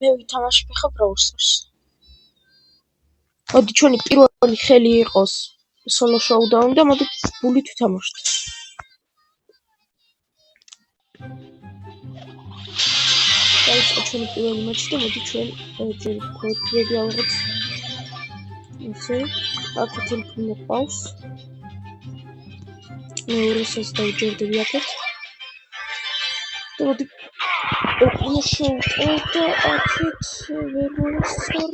მე ვითამაშებ ხა Brawl Stars. მოდი ჩვენი პირველი ხელი იყოს solo showdown და მოდი ბულით ვითამაშოთ. დაიწყო ჩვენი პირველი მატჩი და მოდი ჩვენ ჯერ კოდები ავიღოთ. ისე, აქეთ თელეფონი მოყავს. მეორესაც დავჯერდები აქეთ. და მოდი შევტევ და აქეთ ვერ მოვასწორ.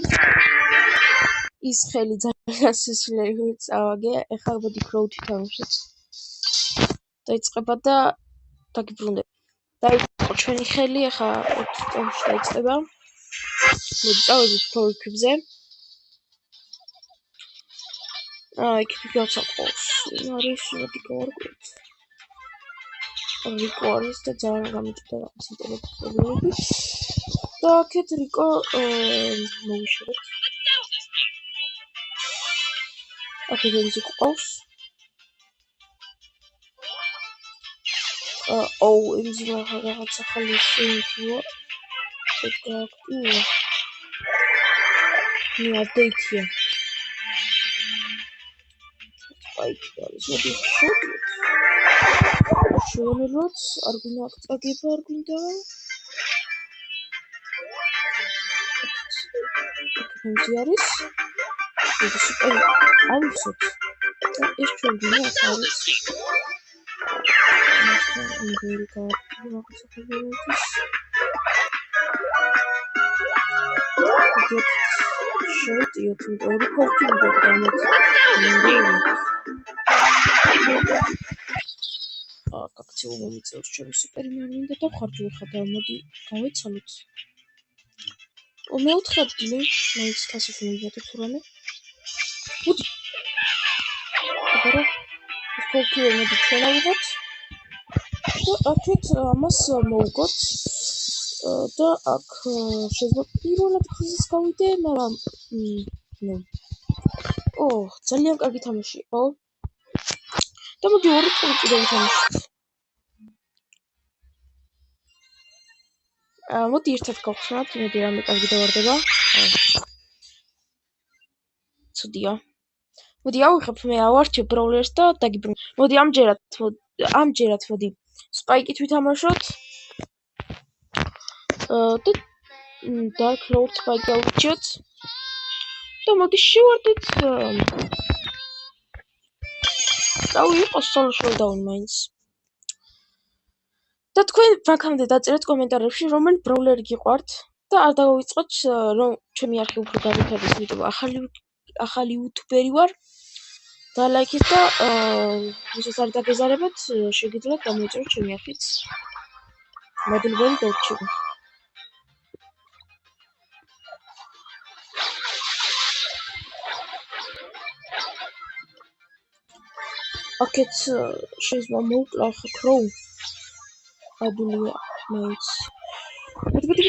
ის ხელი ძალიან სისხლიანი წავაგე, ეხლა მოდი Crow ვითამაშოთ. დაიწყება და დაგიბრუნდება. დაიწყო ჩვენი ხელი, ეხლა დაიწყება. მოდი წავედით ფოლქებზე. იქით გავსაყოს. არის მოდი გავარკვევთ. რიკო არის და ძალიან გამიჭდა რაღაც ინტერესები. და აქეთ რიკო მოვიშორეთ. აქეთ ის ყავს. ის რაღაც ახალი სინქროა. აკტივია. ნუ აპდეიტია. არის მოდი შევანელოთ, არ გვინდა აქ წაგება, არ გვინდა. აქ არის. ეს სუპერ ავიცოთ. და ეს ჩვენ გვინდა აქ არის. შევტიოთ, ორი ფოლკი მიდამეთ. აქციო მომიწევს ჩემი სუპერმენი მინდა დავხარჯო ხა და მოდი გავეცალოთ. მეოთხე ადგილი, მაინც თასის მივიღეთ თუ რამე. მოდი. აბა ეს ფოლკი მოდი ჩვენ ავიღოთ. და აქეთ ამას მოვუგოთ. და აქ შეიძლება პირველად ხაზს გავიდე, მაგრამ ნუ. ძალიან კარგი თამაში იყო. და მოდი ორი წუთი კიდევ ვითამაშოთ. მოდი ერთად გავხსნათ, მოდი რამე კარგი დავარდება. ცუდია. მოდი ავიღებ მე ავარჩევ Brawlers და დაგიბრუნ. მოდი ამჯერად მოდი Spike-ით ვითამაშოთ. და Dark Lord Spike გავურჩიოთ. და მოდი შევარდეთ. რავი, იყოს solo showdown მაინც. და თქვენ ფრანკამდე დაწერეთ კომენტარებში, რომელი Brawler გიყვართ და არ დავიწყოთ, რომ ჩემი არხი უფრო განვითარდეს, იმიტომ ახალი იუთუბერი ვარ. და ლაიქით და ვისაც არ დაგეზარებათ, შეგიძლიათ გამოიწეროთ ჩემი არხით. მადლობელი დარჩება. აქეთ შეიძლება მოვკლა ხა Crow. ადულია მაინც. მოდი.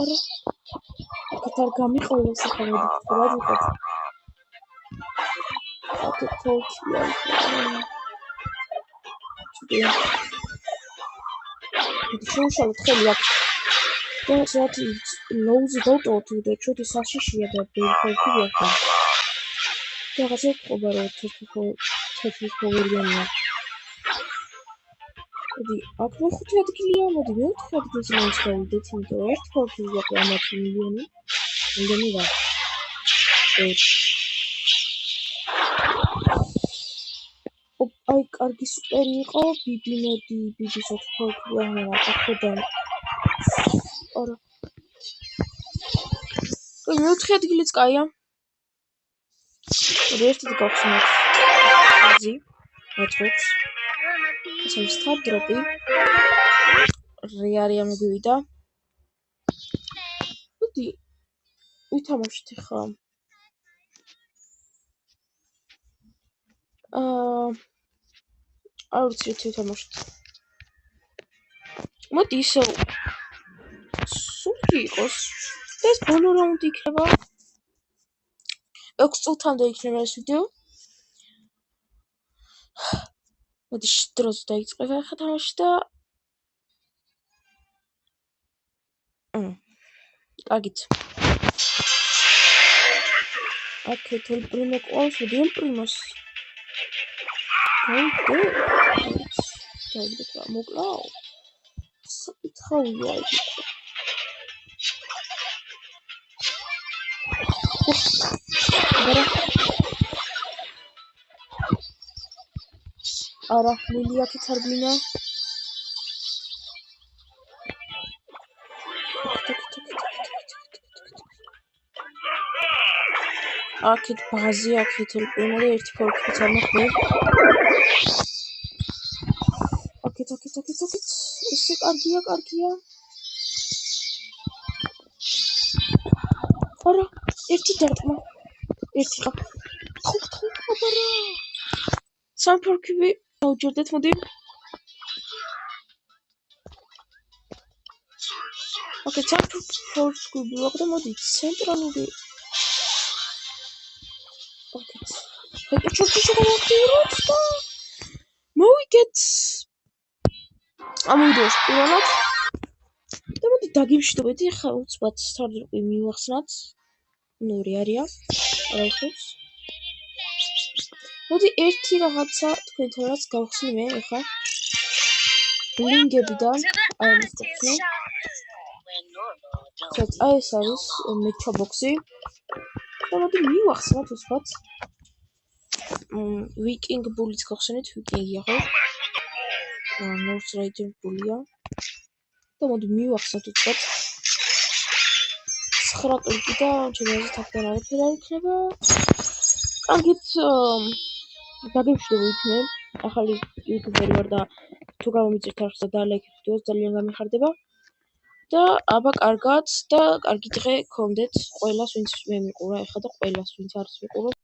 არა. აქეთ არ გამიყოლოს ახლა მოდი ვადიყოთ. აქეთ თოლქია. ცუდია. შევშალოთ ხელი აქ. და საათი ლოუზი დავტოვოთ და ჩვენი საშიშია და ბერფოლკია ხა. და რაღაცა ყობა რომ თეთრი ფოლერიანია. მოდი, აქ მეხუთე ადგილია, მოდი მეოთხე ადგილზე მაინც გავიდეთ, იმიტომ რომ ერთ ფოლკი აქვს ამათი მილიონი. მილიონი რა. აი, კარგი სუპერი იყო, ბიბი მოდი, ბიბისაც ფოლკი აღარა ახედან. არა. მეოთხე ადგილიც კაია. მოდი ერთად გავხსნათ. აზი, მოწვევს. ესე სტარ დროპი. რეალია მოვიდა. მოდი ვითამაშოთ ხა. არ ვიცი რა ვითამაშოთ. მოდი ისე სულკი იყოს. და ეს ბოლო რაუნდი იქნება. 6 წუთამდე იქნება ეს ვიდეო. მოდი დროზე დაიწყება ხა თამაში და კარგით. აქეთ ელპრიმო ყავს, მოდი ელპრიმოს. დავიდეთ რა მოკლაო. საკითხავია იგი. არა, ლილი აქეთ არ გვინა. აქეთ ბაზი, აქეთ ელპრიმო და ერთი ფორკიც არ მოხდა. აქეთ. ესე კარგია. არა, ერთი დარტყმა. ერთი ხა. აბარა. სამ ფორკები დავჯერდეთ, მოდი. ოკეი, სამ ფორკები ვაყდა, მოდი, ცენტრალური. ოკეი. ჩორჩი შეგავახტიუროთ და მოვიგეთ. ამოვიდოს პირველად. და მოდი დაგიმშვიდობეთ, ხა უცბად სტარტი მივახსნათ. ნუ რეალია. არაიხებს. მოდი ერთი რაღაცა თქვენთანაც გავხსნი მე ხა. ბლინგებიდან აი ეს თქვენ. აი ეს არის მეჩა ბოქსი. და მოდი მივახსნათ უცბად. ვიკინგ ბულიც გავხსნით, ვიკინგია ხო? ნორს რაიდერ ბულია. და მოდი მივახსნათ უცბად. 9 კლიკი და ჩემზე თაფთან არაფერი არ იქნება. კარგით, დაგემშვიდობებით მე. ახალი იუთუბერი ვარ და თუ გამომიწერთ არხს და დალაიქეთ ვიდეოს, ძალიან გამიხარდება. და აბა კარგად და კარგი დღე გქონდეთ ყველას, ვინც მე მიყურა ეხლა და ყველას, ვინც არის მიყურა.